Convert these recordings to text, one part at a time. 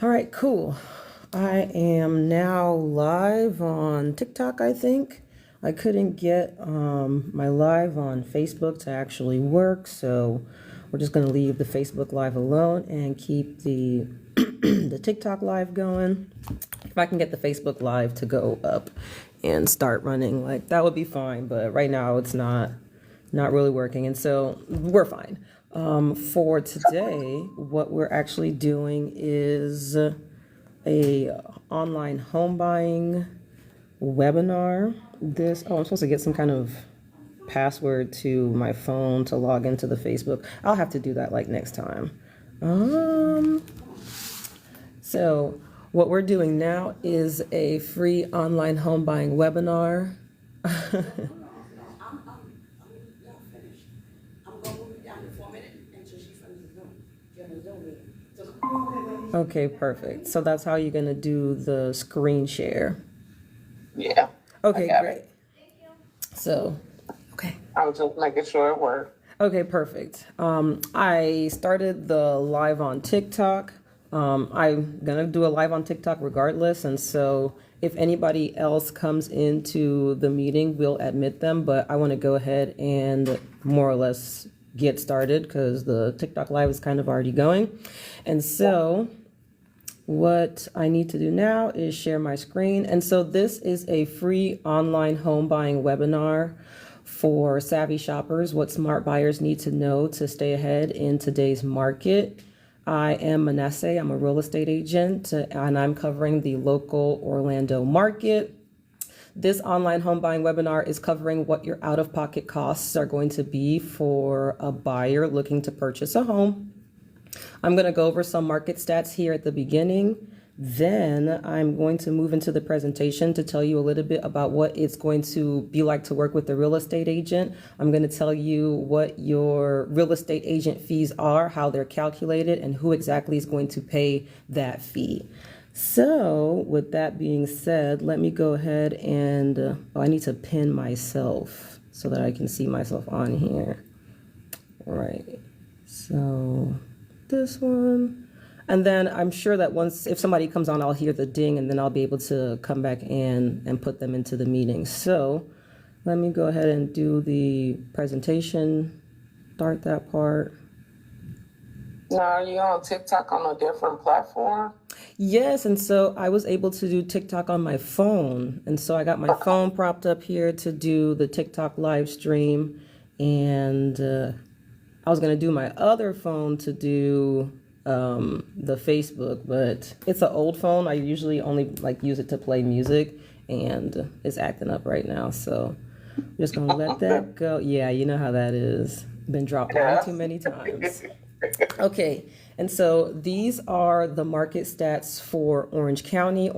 All right, cool. I am now live on TikTok, I think. I couldn't get my live on Facebook to actually work, so we're just going to leave the Facebook live alone and keep the the TikTok live going. If I can get the Facebook live to go up and start running, like that would be fine, but right now it's not really working, and so we're fine. For today, what we're actually doing is a online home buying webinar. I'm supposed to get some kind of password to my phone to log into the Facebook. I'll have to do that like next time. So what we're doing now is a free online home buying webinar. Okay, perfect. So that's how you're going to do the screen share. Yeah. Okay, great. So, okay. I was just making sure it worked. Okay, perfect. I started the live on TikTok. I'm going to do a live on TikTok regardless. And so if anybody else comes into the meeting, we'll admit them. But I want to go ahead and more or less get started because the TikTok live is kind of already going. And so what I need to do now is share my screen. And so this is a free online home buying webinar for savvy shoppers, what smart buyers need to know to stay ahead in today's market. I am Manasseh. I'm a real estate agent, and I'm covering the local Orlando market. This online home buying webinar is covering what your out-of-pocket costs are going to be for a buyer looking to purchase a home. I'm going to go over some market stats here at the beginning. Then I'm going to move into the presentation to tell you a little bit about what it's going to be like to work with a real estate agent. I'm going to tell you what your real estate agent fees are, how they're calculated, and who exactly is going to pay that fee. So with that being said, let me go ahead and I need to pin myself so that I can see myself on here. All right. So this one. And then I'm sure that if somebody comes on, I'll hear the ding and then I'll be able to come back in and put them into the meeting. So let me go ahead and do the presentation, start that part. Now, are you on TikTok on a different platform? Yes, and so I was able to do TikTok on my phone. And so I got my phone propped up here to do the TikTok live stream. And I was going to do my other phone to do the Facebook, but it's an old phone. I usually only use it to play music, and it's acting up right now. So I'm just going to let that go. Yeah, you know how that is. Been dropped way too many times. Okay, and so these are the market stats for Orange County,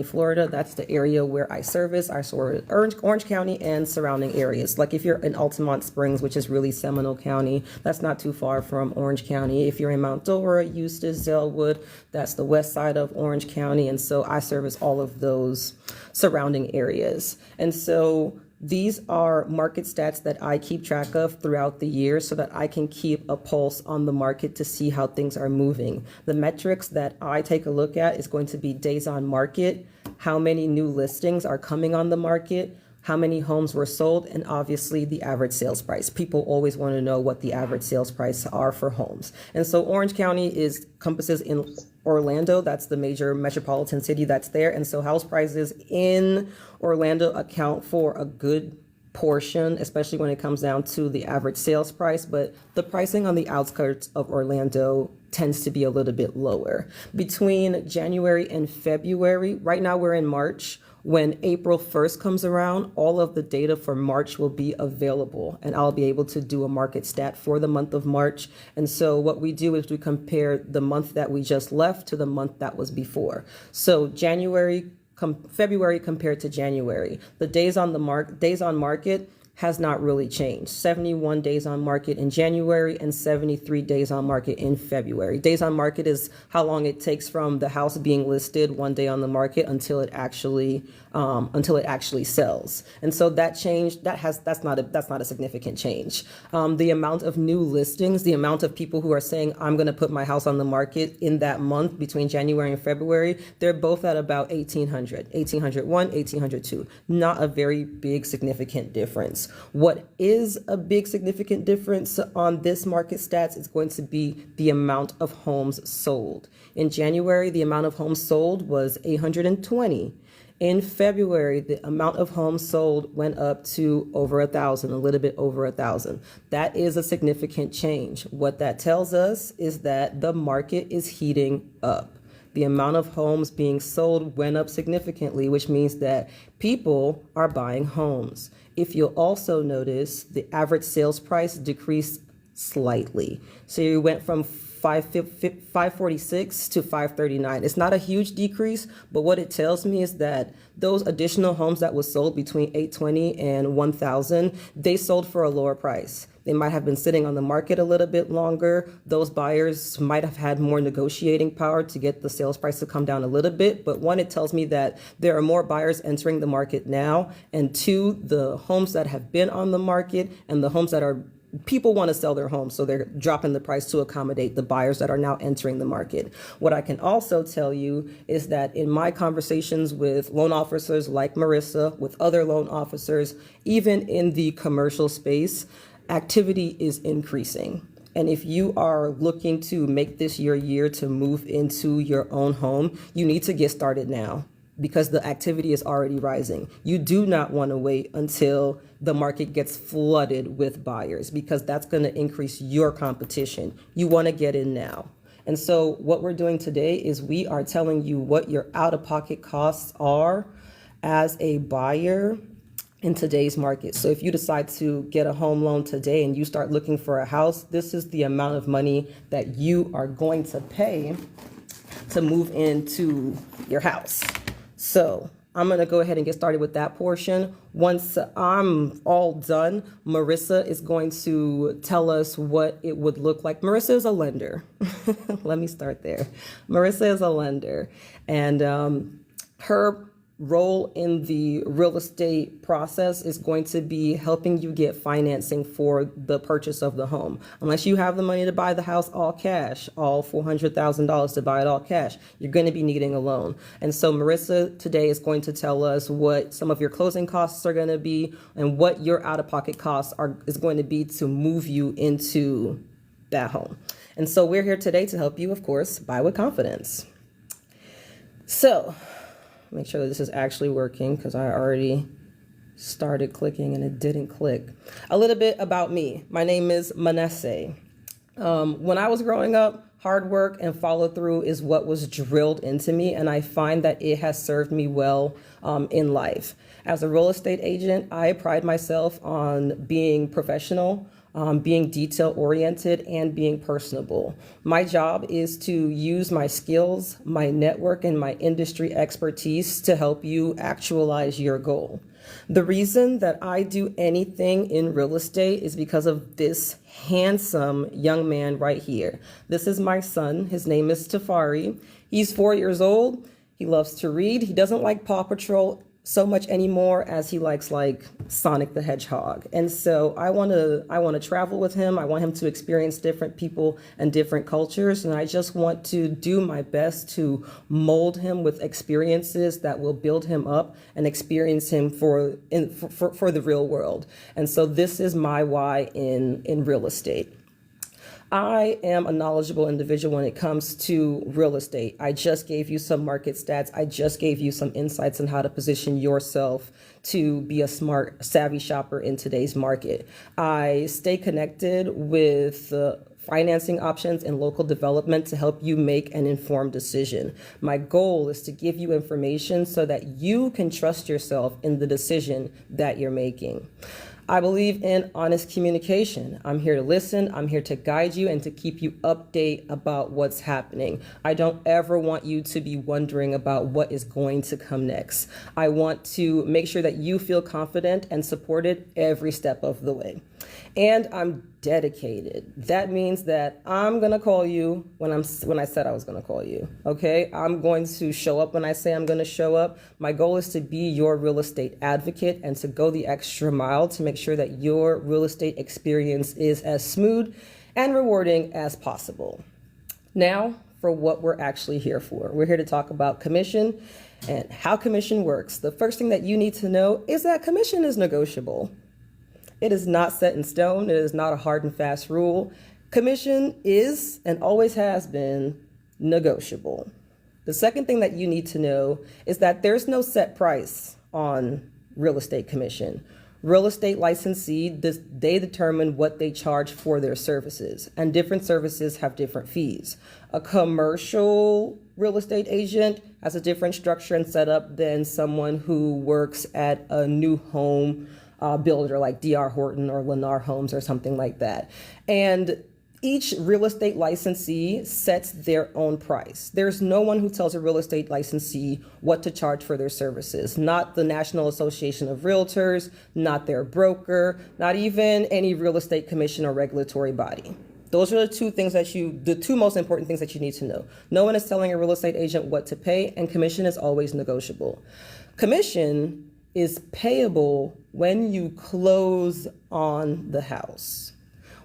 Florida. That's the area where I service. I serve Orange County and surrounding areas. Like if you're in Altamont Springs, which is really Seminole County, that's not too far from Orange County. If you're in Mount Dora, Eustis, Zellwood, that's the west side of Orange County. And so I service all of those surrounding areas. And so these are market stats that I keep track of throughout the year so that I can keep a pulse on the market to see how things are moving. The metrics that I take a look at is going to be days on market, how many new listings are coming on the market, how many homes were sold, and obviously the average sales price. People always want to know what the average sales price are for homes. And so Orange County encompasses in Orlando. That's the major metropolitan city that's there. And so house prices in Orlando account for a good portion, especially when it comes down to the average sales price. But the pricing on the outskirts of Orlando tends to be a little bit lower. Between January and February, right now we're in March. When April 1st comes around, all of the data for March will be available, and I'll be able to do a market stat for the month of March. And so what we do is we compare the month that we just left to the month that was before. So February compared to January. The days on market has not really changed. 71 days on market in January and 73 days on market in February. Days on market is how long it takes from the house being listed one day on the market until it actually sells. And so that change, that's not a significant change. The amount of new listings, the amount of people who are saying I'm going to put my house on the market in that month between January and February, they're both at about 1,801, 1,802. Not a very big significant difference. What is a big significant difference on this market stats is going to be the amount of homes sold. In January, the amount of homes sold was 820. In February, the amount of homes sold went up to over 1,000, a little bit over 1,000. That is a significant change. What that tells us is that the market is heating up. The amount of homes being sold went up significantly, which means that people are buying homes. If you'll also notice, the average sales price decreased slightly. So you went from 546 to 539. It's not a huge decrease, but what it tells me is that those additional homes that was sold between 820 and 1,000, they sold for a lower price. They might have been sitting on the market a little bit longer. Those buyers might have had more negotiating power to get the sales price to come down a little bit. But one, it tells me that there are more buyers entering the market now. And two, the homes that have been on the market and the homes that are people want to sell their homes, so they're dropping the price to accommodate the buyers that are now entering the market. What I can also tell you is that in my conversations with loan officers like Marissa, with other loan officers, even in the commercial space, activity is increasing. And if you are looking to make this your year to move into your own home, you need to get started now, because the activity is already rising. You do not want to wait until the market gets flooded with buyers, because that's going to increase your competition. You want to get in now. And so what we're doing today is we are telling you what your out-of-pocket costs are as a buyer in today's market. So if you decide to get a home loan today and you start looking for a house, this is the amount of money that you are going to pay to move into your house. So I'm going to go ahead and get started with that portion. Once I'm all done, Marissa is going to tell us what it would look like. Marissa is a lender. Let me start there. Marissa is a lender, and her role in the real estate process is going to be helping you get financing for the purchase of the home. Unless you have the money to buy the house all cash, all $400,000 to buy it all cash, you're going to be needing a loan. And so Marissa today is going to tell us what some of your closing costs are going to be and what your out-of-pocket costs is going to be to move you into that home. And so we're here today to help you, of course, buy with confidence. So make sure that this is actually working, because I already started clicking and it didn't click. A little bit about me. My name is Manesse. When I was growing up, hard work and follow through is what was drilled into me, and I find that it has served me well in life. As a real estate agent, I pride myself on being professional, being detail oriented, and being personable. My job is to use my skills, my network, and my industry expertise to help you actualize your goal. The reason that I do anything in real estate is because of this handsome young man right here. This is my son. His name is Tafari. He's 4 years old. He loves to read. He doesn't like Paw Patrol so much anymore as he likes like Sonic the Hedgehog. And so I want to travel with him. I want him to experience different people and different cultures. And I just want to do my best to mold him with experiences that will build him up and experience him for the real world. And so this is my why in real estate. I am a knowledgeable individual when it comes to real estate. I just gave you some market stats. I just gave you some insights on how to position yourself to be a smart, savvy shopper in today's market. I stay connected with financing options and local development to help you make an informed decision. My goal is to give you information so that you can trust yourself in the decision that you're making. I believe in honest communication. I'm here to listen. I'm here to guide you and to keep you update about what's happening. I don't ever want you to be wondering about what is going to come next. I want to make sure that you feel confident and supported every step of the way. And I'm dedicated. That means that I'm going to call you when I said I was going to call you. Okay? I'm going to show up when I say I'm going to show up. My goal is to be your real estate advocate and to go the extra mile to make sure that your real estate experience is as smooth and rewarding as possible. Now, for what we're actually here for. We're here to talk about commission and how commission works. The first thing that you need to know is that commission is negotiable. It is not set in stone. It is not a hard and fast rule. Commission is and always has been negotiable. The second thing that you need to know is that there's no set price on real estate commission. Real estate licensee, they determine what they charge for their services, and different services have different fees. A commercial real estate agent has a different structure and setup than someone who works at a new home builder like D.R. Horton or Lennar Homes or something like that. And each real estate licensee sets their own price. There's no one who tells a real estate licensee what to charge for their services, not the National Association of Realtors, not their broker, not even any real estate commission or regulatory body. Those are the two most important things that you need to know. No one is telling a real estate agent what to pay, and commission is always negotiable. Commission is payable when you close on the house.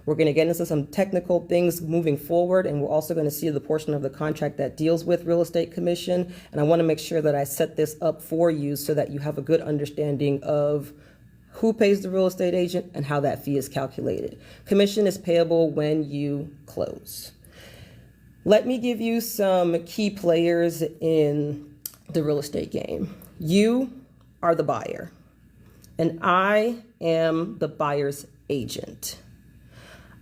We're going to get into some technical things moving forward, and we're also going to see the portion of the contract that deals with real estate commission. And I want to make sure that I set this up for you so that you have a good understanding of who pays the real estate agent and how that fee is calculated. Commission is payable when you close. Let me give you some key players in the real estate game. You are the buyer, and I am the buyer's agent.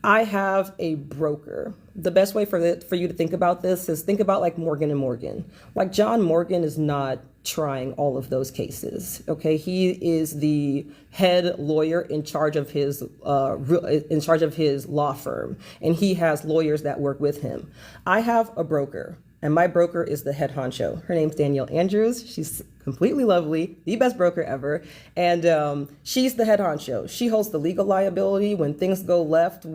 I have a broker. The best way for you to think about this is think about like Morgan & Morgan. Like John Morgan is not trying all of those cases. Okay, he is the head lawyer in charge of his law firm, and he has lawyers that work with him. I have a broker, and my broker is the head honcho. Her name's Danielle Andrews. She's completely lovely, the best broker ever. And she's the head honcho. She holds the legal liability. When things go left,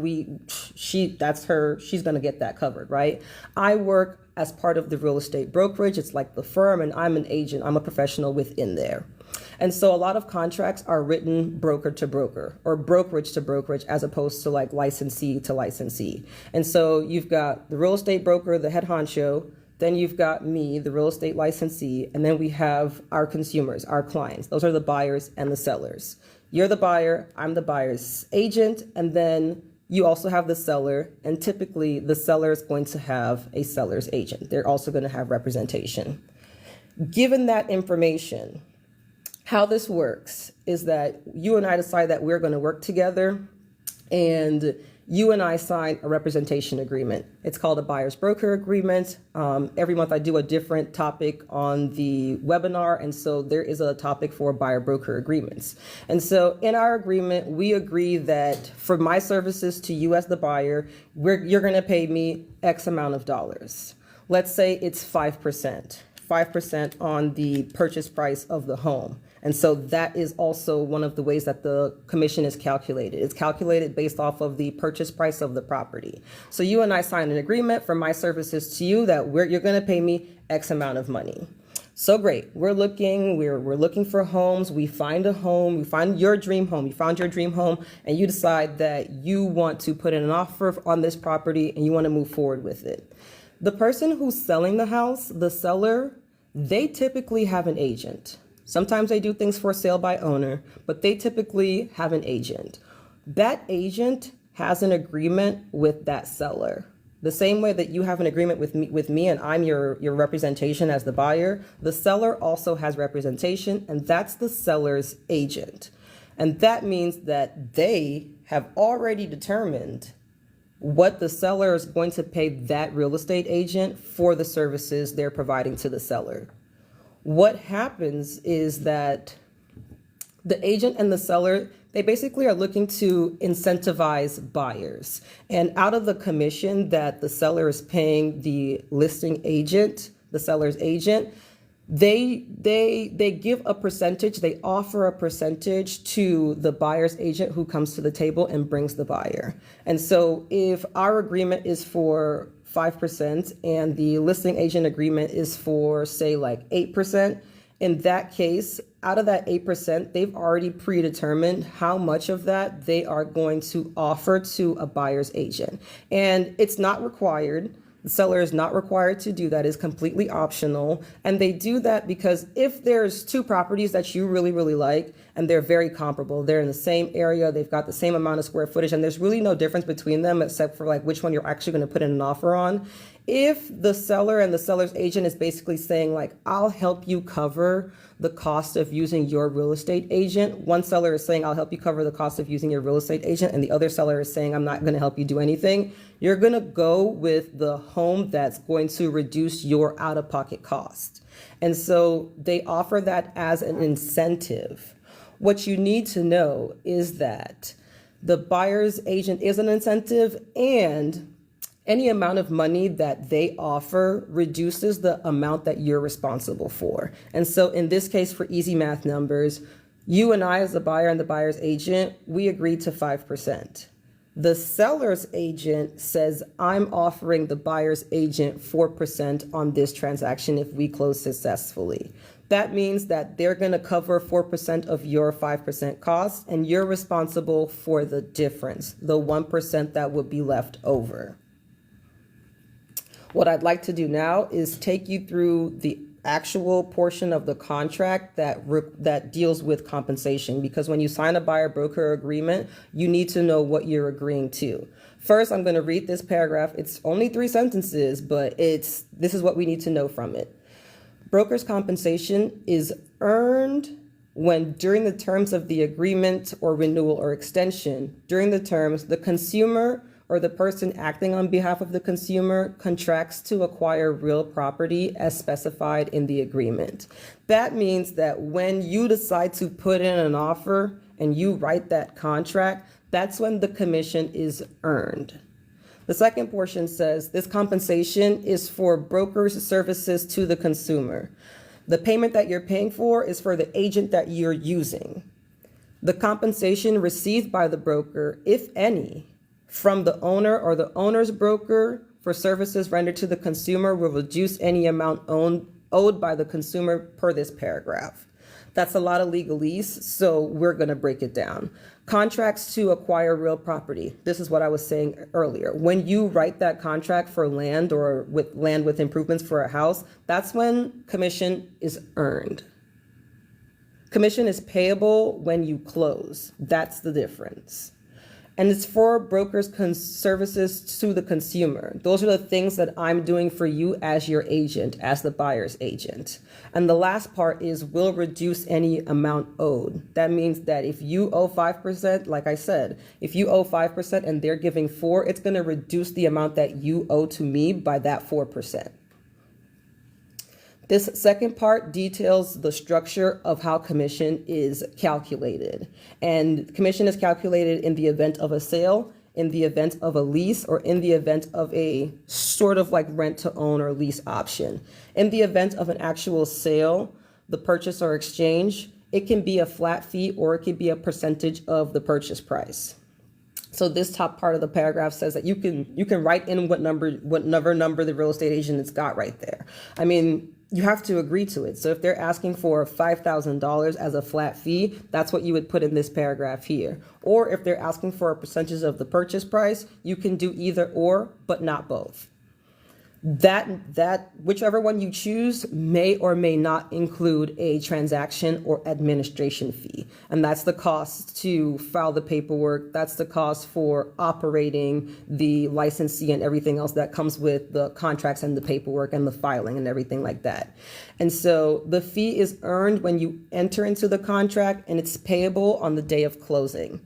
that's her. She's going to get that covered, right? I work as part of the real estate brokerage. It's like the firm, and I'm an agent. I'm a professional within there. And so a lot of contracts are written broker to broker or brokerage to brokerage as opposed to like licensee to licensee. And so you've got the real estate broker, the head honcho, then you've got me, the real estate licensee, and then we have our consumers, our clients. Those are the buyers and the sellers. You're the buyer, I'm the buyer's agent, and then you also have the seller, and typically the seller is going to have a seller's agent. They're also going to have representation. Given that information, how this works is that you and I decide that we're going to work together, and you and I sign a representation agreement. It's called a buyer's broker agreement. Every month I do a different topic on the webinar, and so there is a topic for buyer broker agreements. And so in our agreement, we agree that for my services to you as the buyer, you're going to pay me X amount of dollars. Let's say it's 5% on the purchase price of the home. And so that is also one of the ways that the commission is calculated. It's calculated based off of the purchase price of the property. So you and I sign an agreement for my services to you that you're going to pay me X amount of money. So great. We're looking for homes. We find a home. We find your dream home. You found your dream home, and you decide that you want to put in an offer on this property and you want to move forward with it. The person who's selling the house, the seller, they typically have an agent. Sometimes they do things for sale by owner, but they typically have an agent. That agent has an agreement with that seller. The same way that you have an agreement with me and I'm your representation as the buyer, the seller also has representation, and that's the seller's agent. And that means that they have already determined what the seller is going to pay that real estate agent for the services they're providing to the seller. What happens is that the agent and the seller, They basically are looking to incentivize buyers. And out of the commission that the seller is paying the listing agent, the seller's agent, they give a percentage, they offer a percentage to the buyer's agent who comes to the table and brings the buyer. And so if our agreement is for 5% and the listing agent agreement is for, say, like 8%, in that case, out of that 8%, they've already predetermined how much of that they are going to offer to a buyer's agent. And it's not required. The seller is not required to do that. It's completely optional. And they do that because if there's two properties that you really, really like, and they're very comparable, they're in the same area, they've got the same amount of square footage, and there's really no difference between them except for like which one you're actually going to put in an offer on. If the seller and the seller's agent is basically saying like, I'll help you cover the cost of using your real estate agent. One seller is saying, I'll help you cover the cost of using your real estate agent. And the other seller is saying, I'm not going to help you do anything. You're going to go with the home that's going to reduce your out-of-pocket cost. And so they offer that as an incentive. What you need to know is that the buyer's agent is an incentive, and any amount of money that they offer reduces the amount that you're responsible for. And so in this case, for easy math numbers, you and I as the buyer and the buyer's agent, we agreed to 5%. The seller's agent says, I'm offering the buyer's agent 4% on this transaction if we close successfully. That means that they're going to cover 4% of your 5% cost, and you're responsible for the difference, the 1% that would be left over. What I'd like to do now is take you through the actual portion of the contract that deals with compensation, because when you sign a buyer broker agreement, you need to know what you're agreeing to. First, I'm going to read this paragraph. It's only 3 sentences, but this is what we need to know from it. Broker's compensation is earned when, during the terms of the agreement or renewal or extension, during the terms, the consumer or the person acting on behalf of the consumer contracts to acquire real property as specified in the agreement. That means that when you decide to put in an offer and you write that contract, that's when the commission is earned. The second portion says this compensation is for broker's services to the consumer. The payment that you're paying for is for the agent that you're using. The compensation received by the broker, if any, from the owner or the owner's broker for services rendered to the consumer will reduce any amount owed by the consumer per this paragraph. That's a lot of legalese, so we're going to break it down. Contracts to acquire real property. This is what I was saying earlier. When you write that contract for land or with land with improvements for a house, that's when commission is earned. Commission is payable when you close. That's the difference. And it's for brokers' services to the consumer. Those are the things that I'm doing for you as your agent, as the buyer's agent. And the last part is will reduce any amount owed. That means that if you owe 5%, like I said, if you owe 5% and they're giving 4%, it's going to reduce the amount that you owe to me by that 4%. This second part details the structure of how commission is calculated. And commission is calculated in the event of a sale, in the event of a lease, or in the event of a sort of like rent to own or lease option. In the event of an actual sale, the purchase or exchange, it can be a flat fee or it could be a percentage of the purchase price. So this top part of the paragraph says that you can write in whatever number the real estate agent has got right there. I mean, you have to agree to it. So if they're asking for $5,000 as a flat fee, that's what you would put in this paragraph here. Or if they're asking for a percentage of the purchase price, you can do either or, but not both. That whichever one you choose may or may not include a transaction or administration fee. And that's the cost to file the paperwork. That's the cost for operating the licensee and everything else that comes with the contracts and the paperwork and the filing and everything like that. And so the fee is earned when you enter into the contract, and it's payable on the day of closing.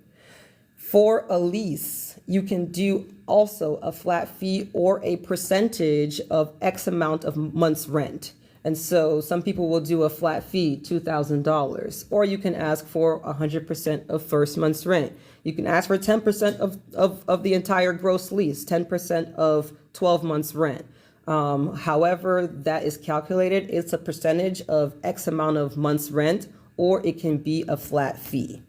For a lease, you can do also a flat fee or a percentage of X amount of months rent. And so some people will do a flat fee, $2,000, or you can ask for 100% of first month's rent. You can ask for 10% of the entire gross lease, 10% of 12 months rent. However that is calculated, it's a percentage of X amount of months rent, or it can be a flat fee.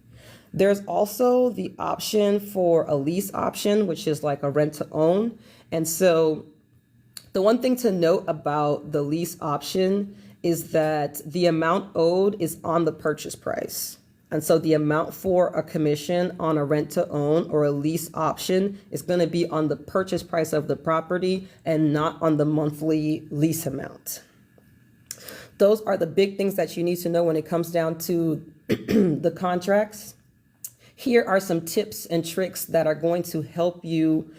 There's also the option for a lease option, which is like a rent to own. And so the one thing to note about the lease option is that the amount owed is on the purchase price. And so the amount for a commission on a rent to own or a lease option is going to be on the purchase price of the property and not on the monthly lease amount. Those are the big things that you need to know when it comes down to the contracts. Here are some tips and tricks that are going to help you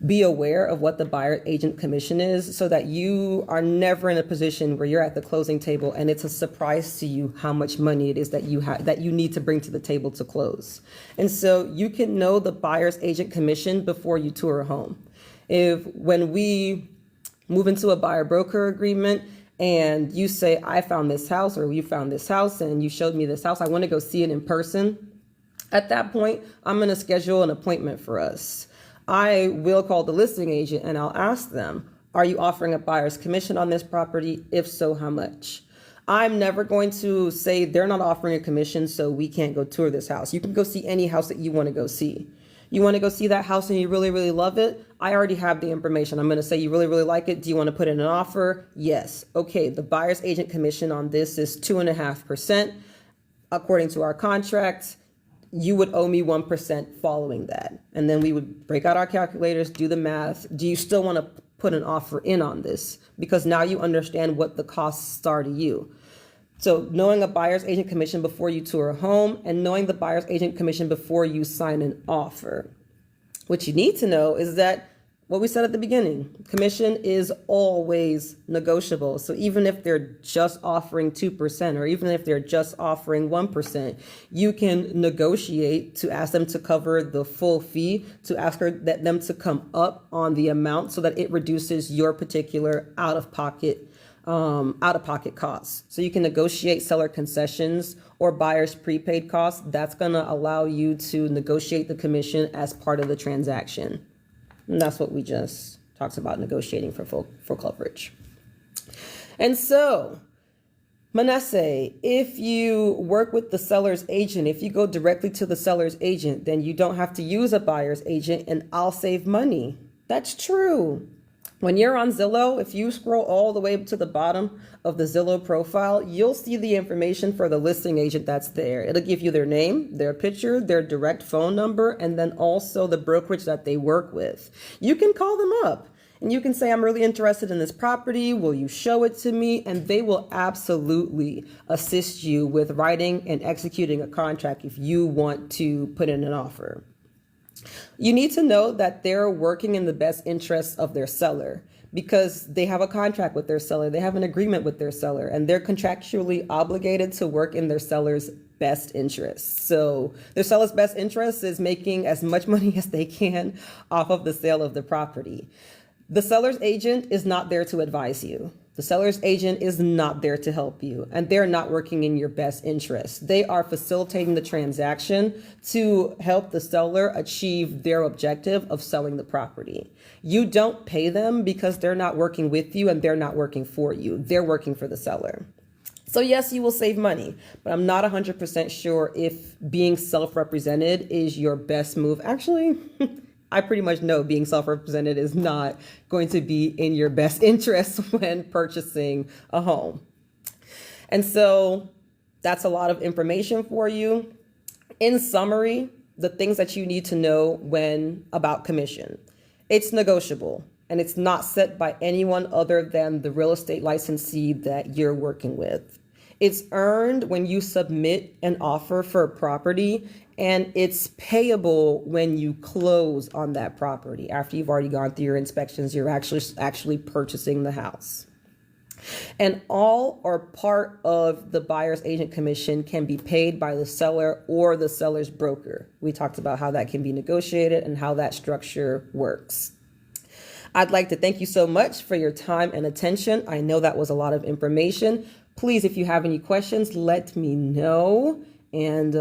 be aware of what the buyer agent commission is, so that you are never in a position where you're at the closing table and it's a surprise to you how much money it is that you need to bring to the table to close. And so you can know the buyer's agent commission before you tour a home. When we move into a buyer broker agreement and you say, I found this house, or you found this house and you showed me this house, I want to go see it in person. At that point, I'm going to schedule an appointment for us. I will call the listing agent and I'll ask them, are you offering a buyer's commission on this property? If so, how much? I'm never going to say they're not offering a commission, so we can't go tour this house. You can go see any house that you want to go see. You want to go see that house and you really, really love it? I already have the information. I'm going to say you really, really like it. Do you want to put in an offer? Yes. Okay, the buyer's agent commission on this is 2.5%. According to our contract, you would owe me 1% following that. And then we would break out our calculators, do the math. Do you still want to put an offer in on this? Because now you understand what the costs are to you. So knowing a buyer's agent commission before you tour a home, and knowing the buyer's agent commission before you sign an offer. What you need to know is that what we said at the beginning, commission is always negotiable. So even if they're just offering 2%, or even if they're just offering 1%, you can negotiate to ask them to cover the full fee, to ask them to come up on the amount so that it reduces your particular out-of-pocket costs. So you can negotiate seller concessions or buyer's prepaid costs. That's going to allow you to negotiate the commission as part of the transaction. And that's what we just talked about, negotiating for full coverage. And so, Manasseh, if you work with the seller's agent, if you go directly to the seller's agent, then you don't have to use a buyer's agent, and I'll save money. That's true. When you're on Zillow, if you scroll all the way to the bottom of the Zillow profile, you'll see the information for the listing agent that's there. It'll give you their name, their picture, their direct phone number, and then also the brokerage that they work with. You can call them up and you can say, I'm really interested in this property. Will you show it to me? And they will absolutely assist you with writing and executing a contract if you want to put in an offer. You need to know that they're working in the best interests of their seller, because they have a contract with their seller, they have an agreement with their seller, and they're contractually obligated to work in their seller's best interests. So their seller's best interest is making as much money as they can off of the sale of the property. The seller's agent is not there to advise you. The seller's agent is not there to help you, and they're not working in your best interest. They are facilitating the transaction to help the seller achieve their objective of selling the property. You don't pay them because they're not working with you and they're not working for you. They're working for the seller. So yes, you will save money, but I'm not 100% sure if being self-represented is your best move. Actually, I pretty much know being self-represented is not going to be in your best interest when purchasing a home. And so that's a lot of information for you. In summary, the things that you need to know about commission. It's negotiable, and it's not set by anyone other than the real estate licensee that you're working with. It's earned when you submit an offer for a property, and it's payable when you close on that property. After you've already gone through your inspections, you're actually purchasing the house. And all or part of the buyer's agent commission can be paid by the seller or the seller's broker. We talked about how that can be negotiated and how that structure works. I'd like to thank you so much for your time and attention. I know that was a lot of information. Please, if you have any questions, let me know. And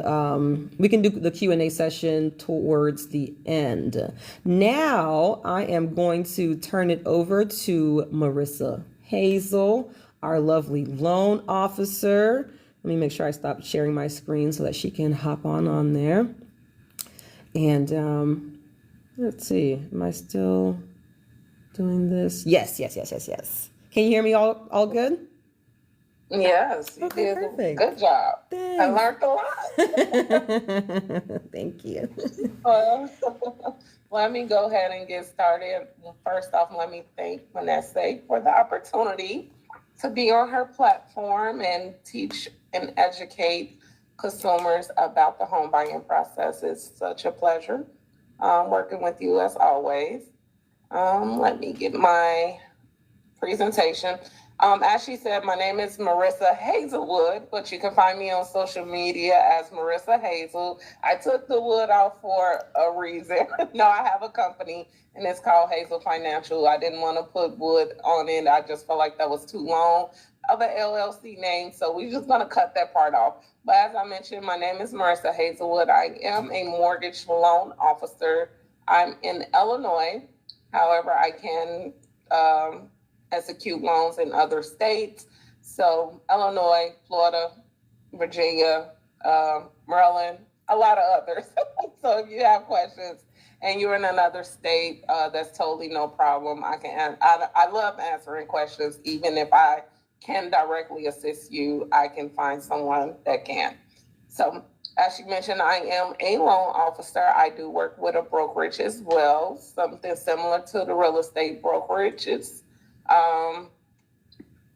we can do the Q&A session towards the end. Now, I am going to turn it over to Marissa Hazel, our lovely loan officer. Let me make sure I stop sharing my screen so that she can hop on there. And let's see, am I still doing this? Yes. Can you hear me all good? Yes, you Okay, did perfect. a good job. I Thanks. learned a lot. Thank you. Let me go ahead and get started. First off, let me thank Vanessa for the opportunity to be on her platform and teach and educate consumers about the home buying process. It's such a pleasure working with you as always. Let me get my presentation. As she said, my name is Marissa Hazelwood, but you can find me on social media as Marissa Hazel. I took the wood off for a reason. No, I have a company and it's called Hazel Financial. I didn't want to put wood on it. I just felt like that was too long of an LLC name, so we're just going to cut that part off. But as I mentioned, my name is Marissa Hazelwood. I am a mortgage loan officer. I'm in Illinois. However, I can execute loans in other states. So Illinois, Florida, Virginia, Maryland, a lot of others. So if you have questions and you're in another state, that's totally no problem. I love answering questions. Even if I can directly assist you, I can find someone that can. So as you mentioned, I am a loan officer. I do work with a brokerage as well, something similar to the real estate brokerages,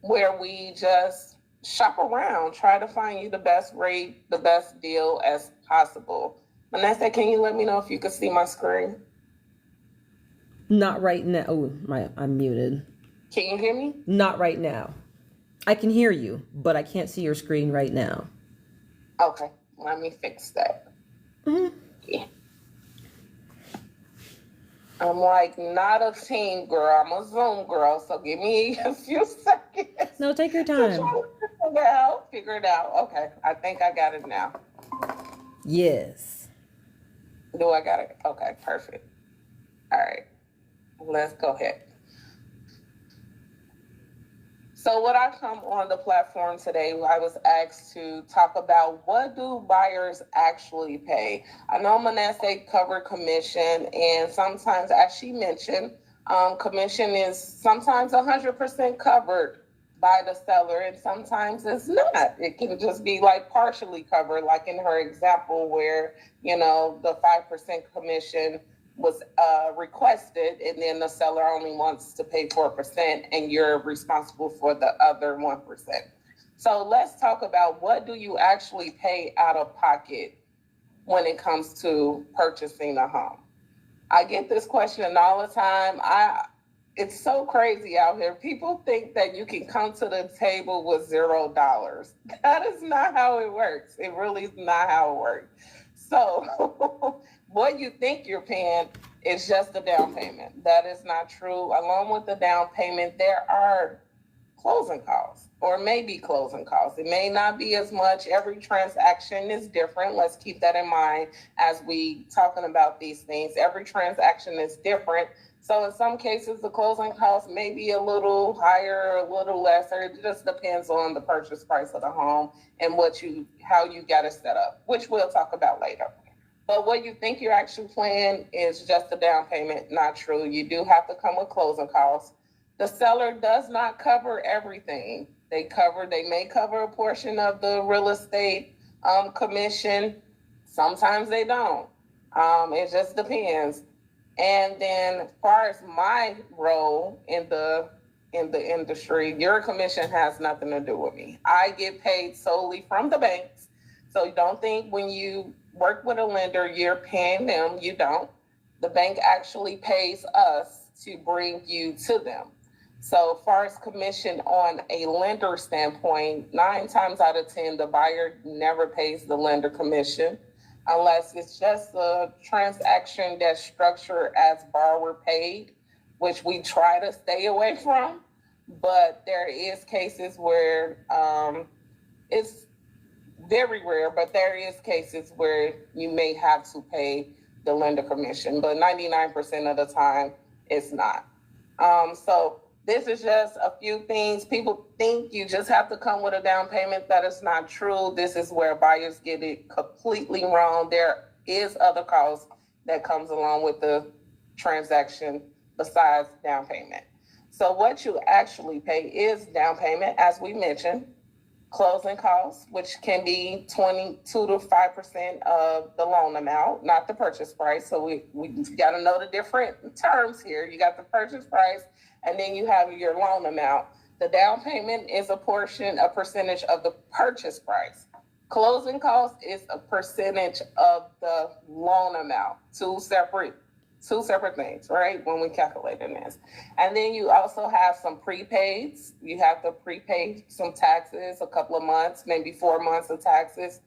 where we just shop around, try to find you the best rate, the best deal as possible. Vanessa, can you let me know if you can see my screen? Not right now. Oh, I'm muted. Can you hear me? Not right now. I can hear you, but I can't see your screen right now. Okay, let me fix that. Mm-hmm. Yeah. I'm like not a team girl. I'm a Zoom girl. So give me a few seconds. No, take your time. Figure it out. Okay, I think I got it now. Yes. Do I got it? Okay, perfect. All right, let's go ahead. So what I come on the platform today, I was asked to talk about what do buyers actually pay. I know Manasseh covered commission, and sometimes, as she mentioned, commission is sometimes 100% covered by the seller, and sometimes it's not. It can just be like partially covered, like in her example where, the 5% commission was requested, and then the seller only wants to pay 4%, and you're responsible for the other 1%. So let's talk about what do you actually pay out of pocket when it comes to purchasing a home. I get this question all the time. It's so crazy out here. People think that you can come to the table with $0. That is not how it works. It really is not how it works. So what you think you're paying is just the down payment. That is not true. Along with the down payment, there are closing costs or maybe closing costs. It may not be as much. Every transaction is different. Let's keep that in mind as we talking about these things. Every transaction is different. So in some cases, the closing cost may be a little higher, a little lesser. It just depends on the purchase price of the home and how you got it set up, which we'll talk about later. But what you think you're actually paying is just a down payment. Not true. You do have to come with closing costs. The seller does not cover everything. They may cover a portion of the real estate commission. Sometimes they don't. It just depends. And then as far as my role in the industry, your commission has nothing to do with me. I get paid solely from the banks. So don't think when you work with a lender, you're paying them. You don't. The bank actually pays us to bring you to them. So as far as commission on a lender standpoint, 9 times out of 10, the buyer never pays the lender commission unless it's just a transaction that's structured as borrower paid. which we try to stay away from. But there is cases where it's very rare, but there is cases where you may have to pay the lender commission, but 99% of the time it's not. So this is just a few things. People think you just have to come with a down payment. That is not true. This is where buyers get it completely wrong. There is other costs that comes along with the transaction besides down payment. So what you actually pay is down payment, as we mentioned, closing costs, which can be 22 to 5% of the loan amount, not the purchase price. So we got to know the different terms here. You got the purchase price, and then you have your loan amount. The down payment is a percentage of the purchase price. Closing costs is a percentage of the loan amount. Two separate things, right? When we calculating this. And then you also have some prepaids. You have to prepay some taxes, a couple of months, maybe 4 months of taxes,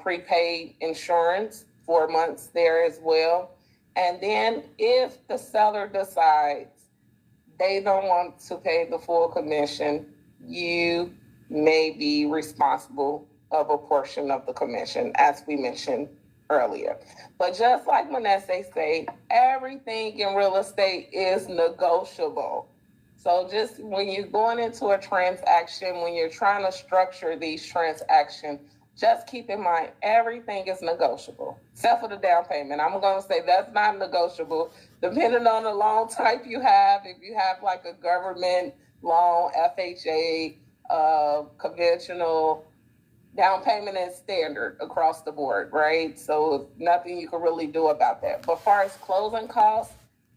prepaid insurance, 4 months there as well. And then if the seller decides they don't want to pay the full commission, you may be responsible of a portion of the commission, as we mentioned earlier. But just like Manasseh said, everything in real estate is negotiable. So just when you're going into a transaction, when you're trying to structure these transactions, just keep in mind, everything is negotiable, except for the down payment. I'm going to say that's not negotiable. Depending on the loan type you have, if you have like a government loan, FHA, conventional, down payment is standard across the board, right? So nothing you can really do about that. But as far as closing costs,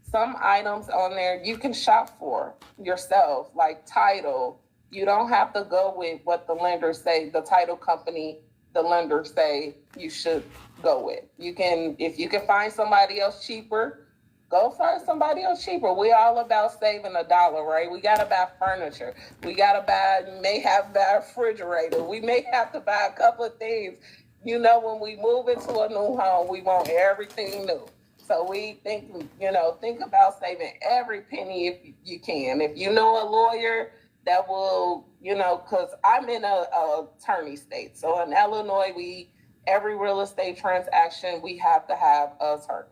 some items on there you can shop for yourself, like title. You don't have to go with what the lenders say, the title company, the lenders say you should go with. You can, if you can find somebody else cheaper, go find somebody else cheaper. We're all about saving $1, right? We got to buy furniture. We got to buy, may have to buy a refrigerator. We may have to buy a couple of things. You know, when we move into a new home, we want everything new. So we think, think about saving every penny if you can. If you know a lawyer that will, because I'm in a attorney state. So in Illinois, every real estate transaction, we have to have an attorney.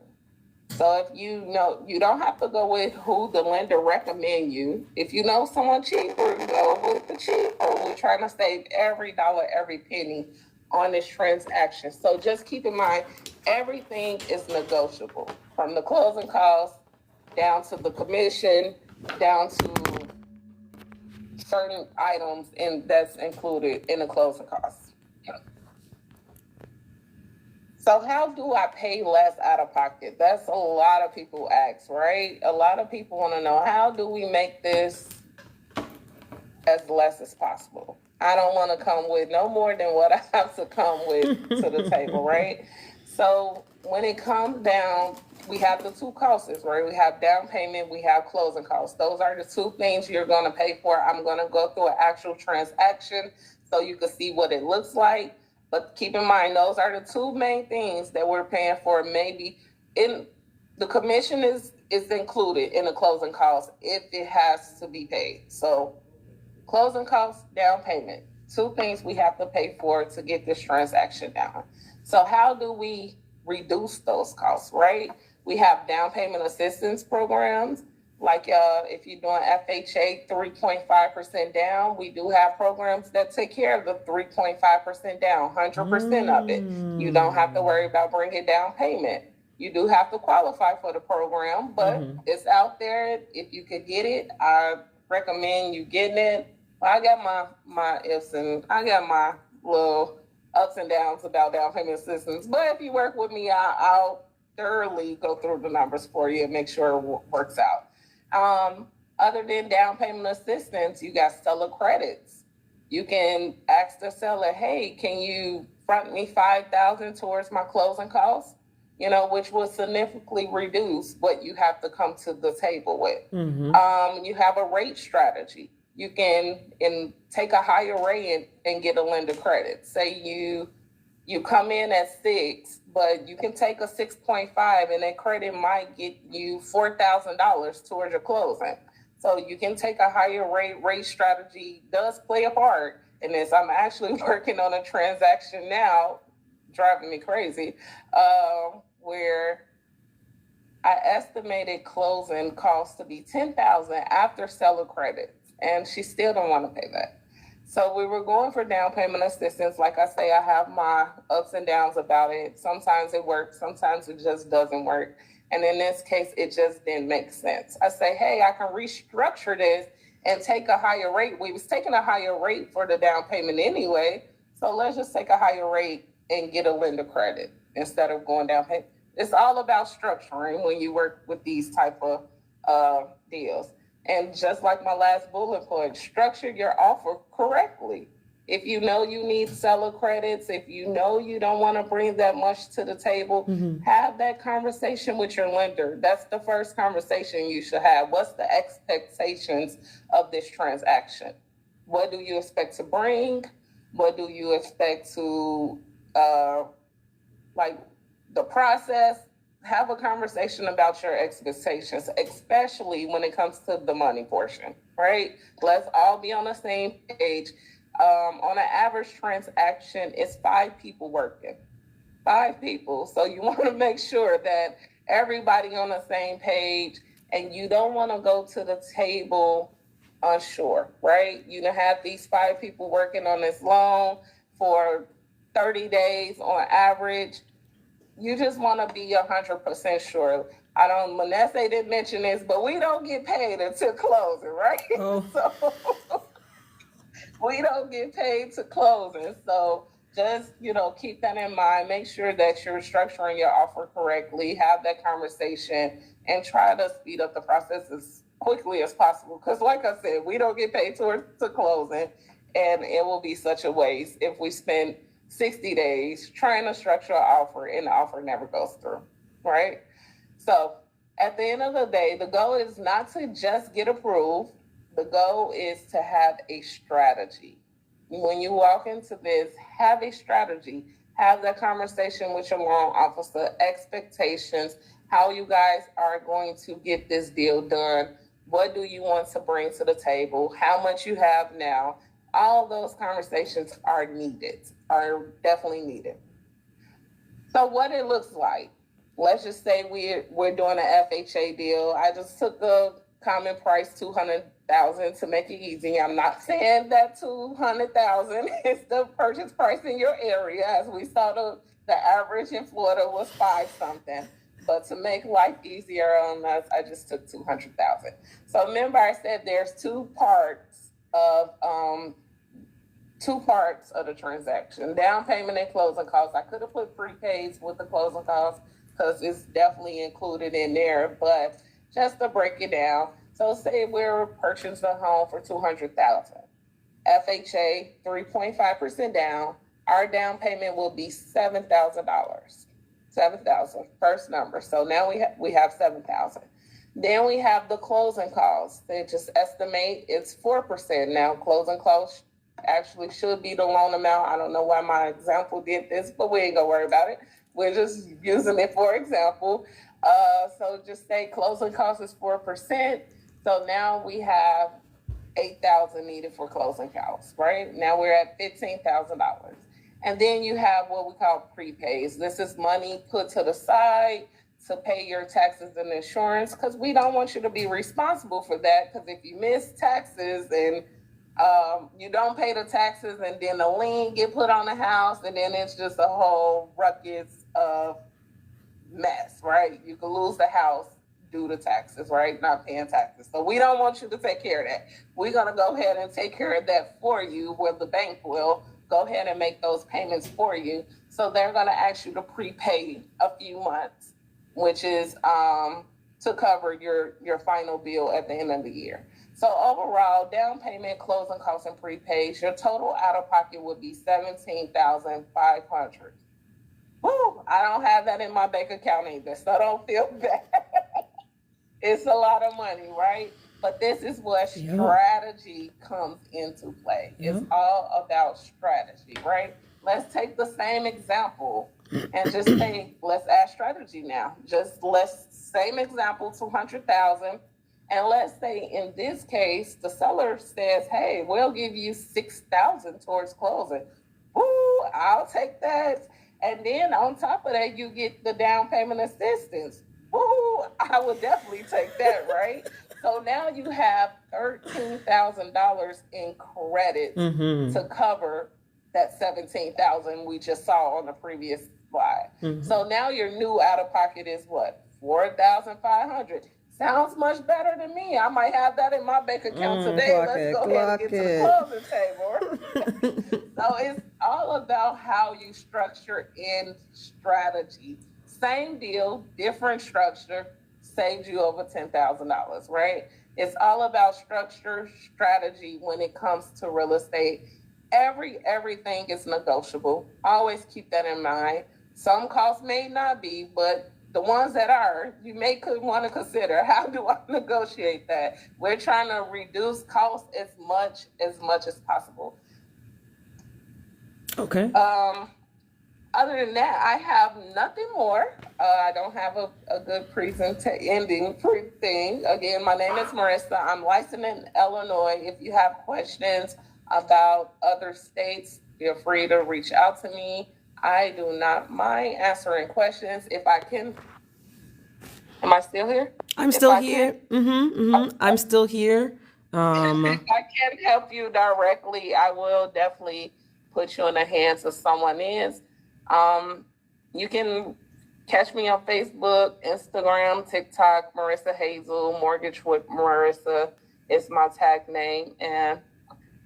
So if you don't have to go with who the lender recommend you. If you know someone cheaper, go with the cheaper. We're trying to save every dollar, every penny on this transaction. So just keep in mind, everything is negotiable, from the closing costs down to the commission, down to certain items, and that's included in the closing costs. So how do I pay less out of pocket? That's a lot of people ask, right? A lot of people want to know, how do we make this as less as possible? I don't want to come with no more than what I have to come with to the table, right? So when it comes down, we have the two costs, right? We have down payment, we have closing costs. Those are the two things you're going to pay for. I'm going to go through an actual transaction so you can see what it looks like. But keep in mind, those are the two main things that we're paying for. Maybe in the commission is included in the closing costs if it has to be paid. So closing costs, down payment, two things we have to pay for to get this transaction down. So how do we reduce those costs, right? We have down payment assistance programs. Like if you're doing FHA 3.5% down, we do have programs that take care of the 3.5% down, 100% of it. You don't have to worry about bringing down payment. You do have to qualify for the program, but it's out there. If you could get it, I recommend you getting it. Well, I got my ifs and I got my little ups and downs about down payment assistance. But if you work with me, I'll thoroughly go through the numbers for you and make sure it works out. Other than down payment assistance, you got seller credits. You can ask the seller, hey, can you front me $5,000 towards my closing costs? Which will significantly reduce what you have to come to the table with. You have a rate strategy. You can take a higher rate and get a lender credit. Say you You come in at 6, but you can take a 6.5, and that credit might get you $4,000 towards your closing. So you can take a higher rate strategy does play a part in this. I'm actually working on a transaction now, driving me crazy, where I estimated closing costs to be 10,000 after seller credits, and she still don't want to pay that. So we were going for down payment assistance. Like I say, I have my ups and downs about it. Sometimes it works, sometimes it just doesn't work. And in this case, it just didn't make sense. I say, hey, I can restructure this and take a higher rate. We was taking a higher rate for the down payment anyway. So let's just take a higher rate and get a lender credit instead of going down payment. It's all about structuring when you work with these type of deals. And just like my last bullet point, structure your offer correctly. If you know you need seller credits, if you know you don't want to bring that much to the table, have that conversation with your lender. That's the first conversation you should have. What's the expectations of this transaction? What do you expect to bring? What do you expect to, like, the process? Have a conversation about your expectations, especially when it comes to the money portion, right? Let's all be on the same page. On an average transaction, it's 5 people working, 5 people. So you want to make sure that everybody on the same page, and you don't want to go to the table unsure, right? You have these 5 people working on this loan for 30 days on average. You just want to be 100% sure. Manasseh didn't mention this, but we don't get paid until closing, right? Oh. So we don't get paid to closing. So just, keep that in mind. Make sure that you're structuring your offer correctly. Have that conversation and try to speed up the process as quickly as possible. Because like I said, we don't get paid to closing, and it will be such a waste if we spend 60 days trying to structure an offer and the offer never goes through, right? So at the end of the day, the goal is not to just get approved. The goal is to have a strategy. When you walk into this, have a strategy. Have that conversation with your loan officer, expectations, how you guys are going to get this deal done. What do you want to bring to the table? How much you have now? All those conversations are definitely needed. So what it looks like, let's just say we're doing an FHA deal. I just took the common price, $200,000 to make it easy. I'm not saying that $200,000 is the purchase price in your area. As we saw, the average in Florida was 5 something. But to make life easier on us, I just took $200,000. So remember, I said there's two parts of the transaction: down payment and closing costs. I could have put prepaids with the closing costs because it's definitely included in there, but just to break it down. So say we're purchasing a home for $200,000. FHA 3.5% down. Our down payment will be $7,000. $7,000 first number. So now we have $7,000. Then we have the closing costs. They just estimate it's 4%. Now closing costs actually should be the loan amount. I don't know why my example did this, but we ain't gonna worry about it. We're just using it for example. So just say closing costs is 4%. So now we have $8,000 needed for closing costs, right? Now we're at $15,000. And then you have what we call prepays. This is money put to the side to pay your taxes and insurance, because we don't want you to be responsible for that. Because if you miss taxes and you don't pay the taxes, and then the lien get put on the house, and then it's just a whole ruckus of mess, right? You could lose the house due to taxes, right? Not paying taxes. So we don't want you to take care of that. We're going to go ahead and take care of that for you, where the bank will go ahead and make those payments for you. So they're going to ask you to prepay a few months, which is to cover your final bill at the end of the year. So overall, down payment, closing costs, and prepays, your total out-of-pocket would be $17,500. Woo! I don't have that in my bank account either, so don't feel bad. It's a lot of money, right? But this is where strategy comes into play. It's all about strategy, right? let's take the same example and just say, let's add strategy now. Just let's same example, 200,000. And let's say in this case, the seller says, hey, we'll give you 6,000 towards closing. Ooh, I'll take that. And then on top of that, you get the down payment assistance. Ooh, I would definitely take that, right? So now you have $13,000 in credit to cover that 17,000 we just saw on the previous slide. So now your new out of pocket is what? 4,500. Sounds much better to me. I might have that in my bank account today. Let's go ahead and get to the closing table. So it's all about how you structure in strategy. Same deal, different structure, saves you over $10,000, right? It's all about structure, strategy when it comes to real estate. Everything is negotiable. Always keep that in mind. Some costs may not be, but the ones that are, you may want to consider, how do I negotiate that? We're trying to reduce costs as much as possible. Okay. Other than that, I have nothing more. I don't have a good ending thing. Again, my name is Marissa. I'm licensed in Illinois. If you have questions about other states, feel free to reach out to me. I do not mind answering questions. If I can, am I still here? I'm still here. I'm still here. If I can help you directly, I will definitely put you in the hands of someone else. You can catch me on Facebook, Instagram, TikTok, Marissa Hazel, Mortgage with Marissa is my tag name. And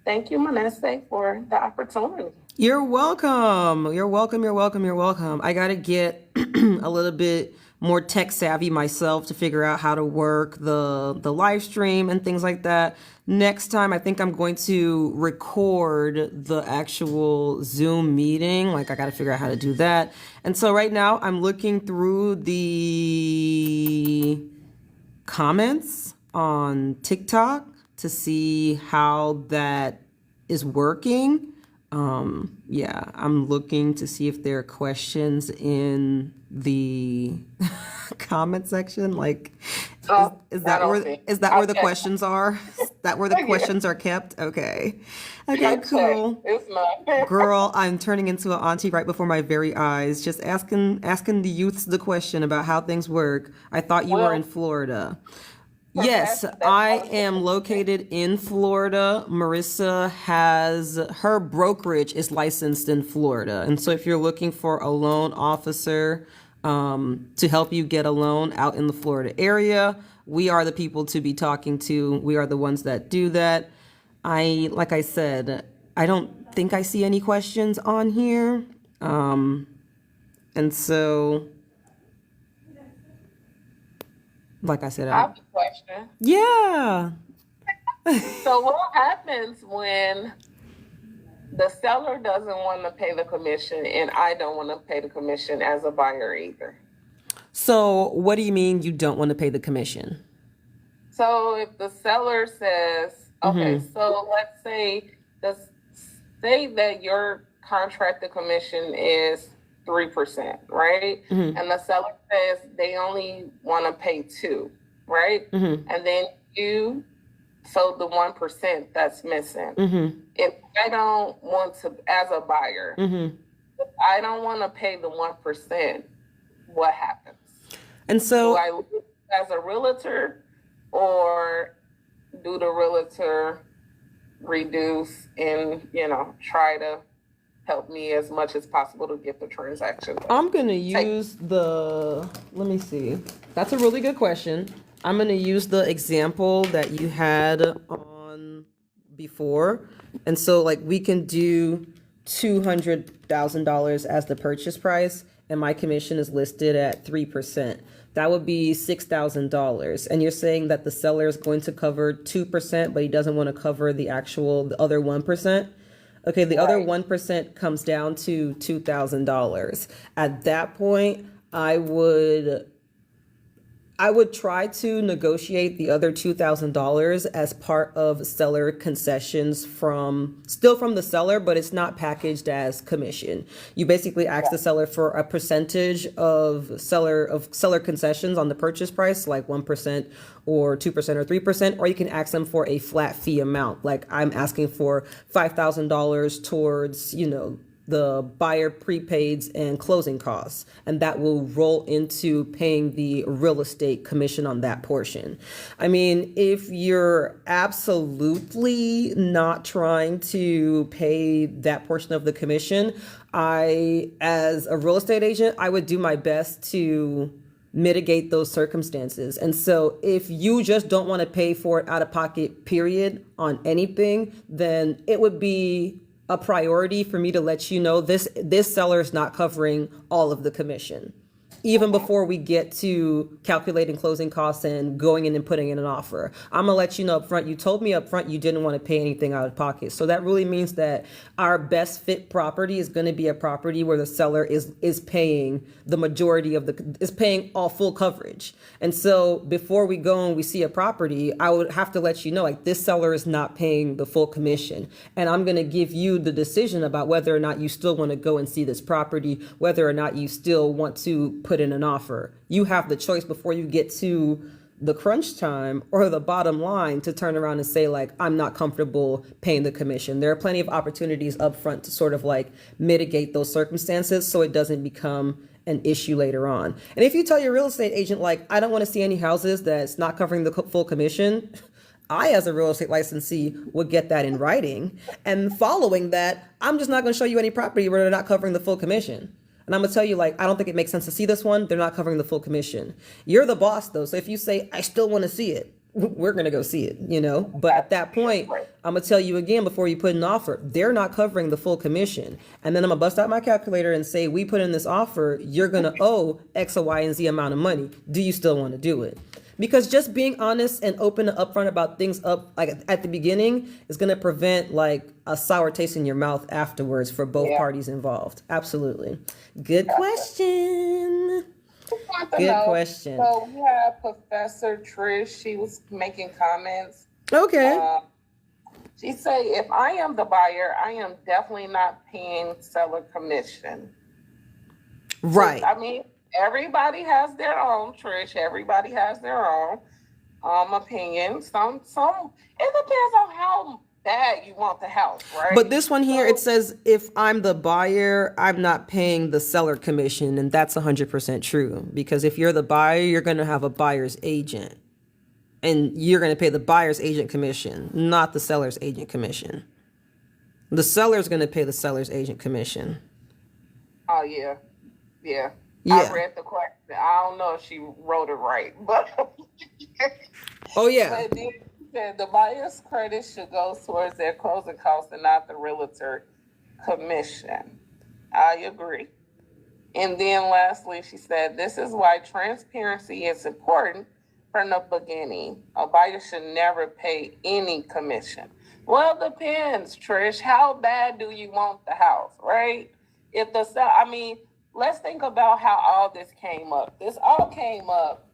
thank you, Manasseh, for the opportunity. You're welcome. You're welcome. You're welcome. You're welcome. I got to get a little bit more tech savvy myself to figure out how to work the live stream and things like that. Next time, I think I'm going to record the actual Zoom meeting. Like, I got to figure out how to do that. And so right now I'm looking through the comments on TikTok to see how that is working. Yeah, I'm looking to see if there are questions in the comment section. Like, is that where the questions are? Is that where the questions are kept? Okay, cool. It's not. Girl, I'm turning into an auntie right before my very eyes. Just asking the youths the question about how things work. I thought you were in Florida. Yes, I am located in Florida. Marissa her brokerage is licensed in Florida. And so if you're looking for a loan officer to help you get a loan out in the Florida area, we are the people to be talking to. We are the ones that do that. Like I said, I don't think I see any questions on here. And so, like I said, I have a question. Yeah. So what happens when the seller doesn't want to pay the commission and I don't want to pay the commission as a buyer either? So what do you mean you don't want to pay the commission? So if the seller says, okay, so let's say that your contracted commission is 3%, right? And the seller says they only want to pay 2%, right? And then so the 1% that's missing. If I don't want to, as a buyer, if I don't want to pay the 1%, what happens? And so, do I leave as a realtor, or do the realtor reduce and try to help me as much as possible to get the transaction? I'm going to use let me see. That's a really good question. I'm going to use the example that you had on before. And so like we can do $200,000 as the purchase price, and my commission is listed at 3%. That would be $6,000. And you're saying that the seller is going to cover 2%, but he doesn't want to cover the other 1%? Okay, the other 1% comes down to $2,000. At that point, I would I would try to negotiate the other $2,000 as part of seller concessions still from the seller, but it's not packaged as commission. You basically ask the seller for a percentage of seller concessions on the purchase price, like 1% or 2% or 3%, or you can ask them for a flat fee amount. Like I'm asking for $5,000 towards, the buyer prepaids and closing costs, and that will roll into paying the real estate commission on that portion. I mean, if you're absolutely not trying to pay that portion of the commission, as a real estate agent, I would do my best to mitigate those circumstances. And so if you just don't want to pay for it out of pocket, period, on anything, then it would be a priority for me to let you know this seller is not covering all of the commission, even before we get to calculating closing costs and going in and putting in an offer. I'm gonna let you know up front. You told me up front you didn't want to pay anything out of pocket. So that really means that our best fit property is going to be a property where the seller is paying the majority is paying all full coverage. And so before we go and we see a property, I would have to let you know, like, this seller is not paying the full commission. And I'm going to give you the decision about whether or not you still want to go and see this property, whether or not you still want to put in an offer. You have the choice before you get to the crunch time or the bottom line to turn around and say, like, I'm not comfortable paying the commission. There are plenty of opportunities up front to sort of like mitigate those circumstances so it doesn't become an issue later on. And if you tell your real estate agent, like, I don't want to see any houses that's not covering the full commission, I, as a real estate licensee, would get that in writing. And following that, I'm just not going to show you any property where they're not covering the full commission. And I'm going to tell you, like, I don't think it makes sense to see this one. They're not covering the full commission. You're the boss, though. So if you say, I still want to see it, we're going to go see it, But at that point, I'm going to tell you again before you put an offer, they're not covering the full commission. And then I'm going to bust out my calculator and say, we put in this offer, you're going to owe X, Y, and Z amount of money. Do you still want to do it? Because just being honest and open and upfront about things at the beginning is going to prevent like a sour taste in your mouth afterwards for both parties involved. Absolutely. Good question. Good question. So we have Professor Trish. She was making comments. Okay. She said, if I am the buyer, I am definitely not paying seller commission. Right. I mean, everybody has their own, Trish. Everybody has their own opinion. Some. It depends on how bad you want the house, right? But this one here, it says, if I'm the buyer, I'm not paying the seller commission, and that's 100% true. Because if you're the buyer, you're going to have a buyer's agent, and you're going to pay the buyer's agent commission, not the seller's agent commission. The seller's going to pay the seller's agent commission. Oh yeah. Yeah. I read the question. I don't know if she wrote it right, but oh yeah. But the buyer's credit should go towards their closing costs and not the realtor commission. I agree. And then lastly, she said, this is why transparency is important from the beginning. A buyer should never pay any commission. Well, it depends, Trish. How bad do you want the house, right? Let's think about how all this came up. This all came up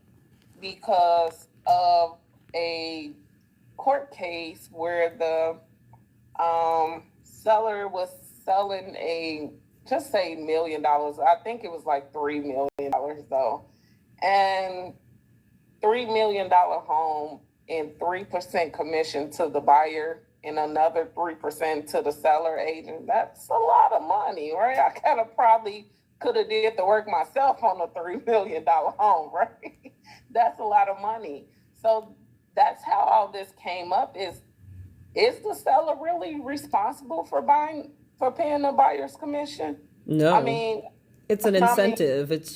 because of a court case where the seller was selling just say $1 million. I think it was like $3 million though. And $3 million home and 3% commission to the buyer and another 3% to the seller agent. That's a lot of money, right? I kind of probably could have did the work myself on a $3 million home, right? That's a lot of money. So that's how all this came up. Is the seller really responsible for paying the buyer's commission? No. I mean, it's an incentive. It's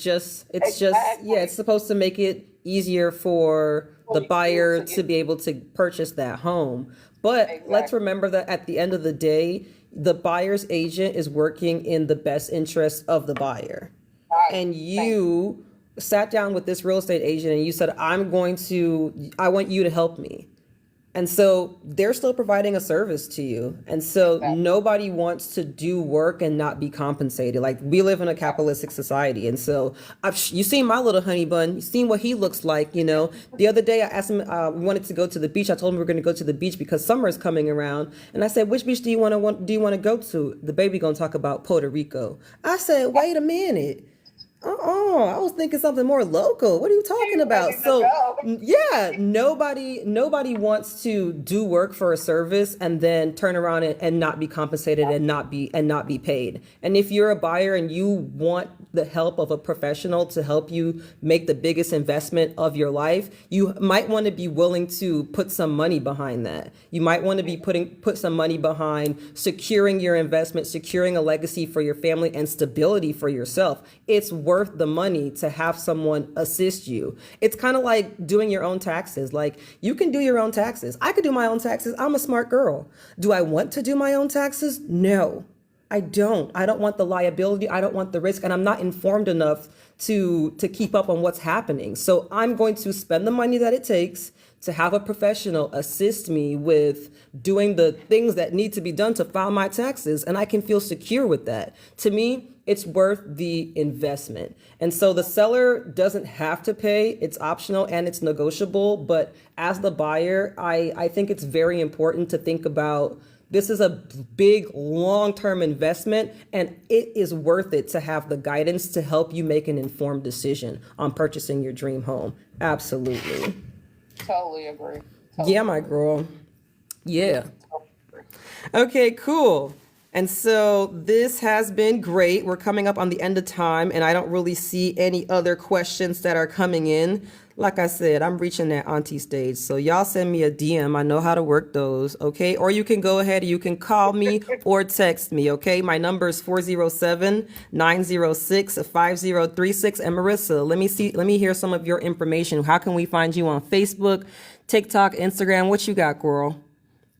supposed to make it easier for the buyer to be able to purchase that home. But let's remember that at the end of the day, the buyer's agent is working in the best interest of the buyer. Right. And you sat down with this real estate agent and you said, I want you to help me. And so they're still providing a service to you. And so nobody wants to do work and not be compensated. Like we live in a capitalistic society. And so you seen my little honey bun, you seen what he looks like, you know. The other day I asked him, we wanted to go to the beach. I told him we were going to go to the beach because summer is coming around. And I said, which beach do you want to go to? The baby going to talk about Puerto Rico. I said, wait a minute. I was thinking something more local. What are you talking about? So, yeah, nobody wants to do work for a service and then turn around and not be compensated and not be paid. And if you're a buyer and you want the help of a professional to help you make the biggest investment of your life, you might want to be willing to put some money behind that. You might want to be put some money behind securing your investment, securing a legacy for your family and stability for yourself. It's worth the money to have someone assist you. It's kind of like doing your own taxes. Like you can do your own taxes. I could do my own taxes. I'm a smart girl. Do I want to do my own taxes? No. I don't. I don't want the liability. I don't want the risk. And I'm not informed enough to keep up on what's happening. So I'm going to spend the money that it takes to have a professional assist me with doing the things that need to be done to file my taxes. And I can feel secure with that. To me, it's worth the investment. And so the seller doesn't have to pay. It's optional and it's negotiable. But as the buyer, I think it's very important to think about this is a big long-term investment, and it is worth it to have the guidance to help you make an informed decision on purchasing your dream home. Absolutely. Totally agree. Yeah, my girl. Yeah. Okay, cool. And so this has been great. We're coming up on the end of time, and I don't really see any other questions that are coming in. Like I said, I'm reaching that auntie stage. So y'all send me a DM. I know how to work those, okay? Or you can go ahead and you can call me or text me, okay? My number is 407-906-5036. And Marissa, let me hear some of your information. How can we find you on Facebook, TikTok, Instagram? What you got, girl?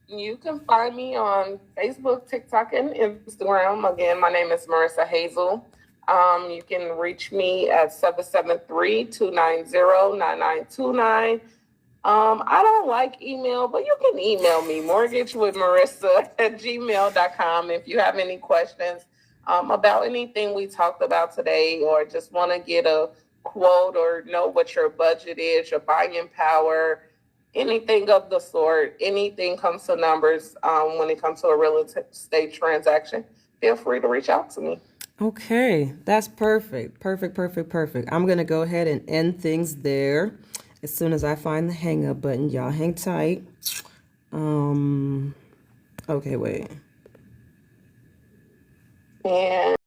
You can find me on Facebook, TikTok, and Instagram. Again, my name is Marissa Hazel. You can reach me at 773-290-9929. I don't like email, but you can email me, mortgagewithmarissa@gmail.com, if you have any questions about anything we talked about today, or just want to get a quote or know what your budget is, your buying power, anything of the sort. Anything comes to numbers when it comes to a real estate transaction, feel free to reach out to me. Okay, that's perfect. Perfect. I'm going to go ahead and end things there as soon as I find the hang up button. Y'all hang tight. Okay, wait. And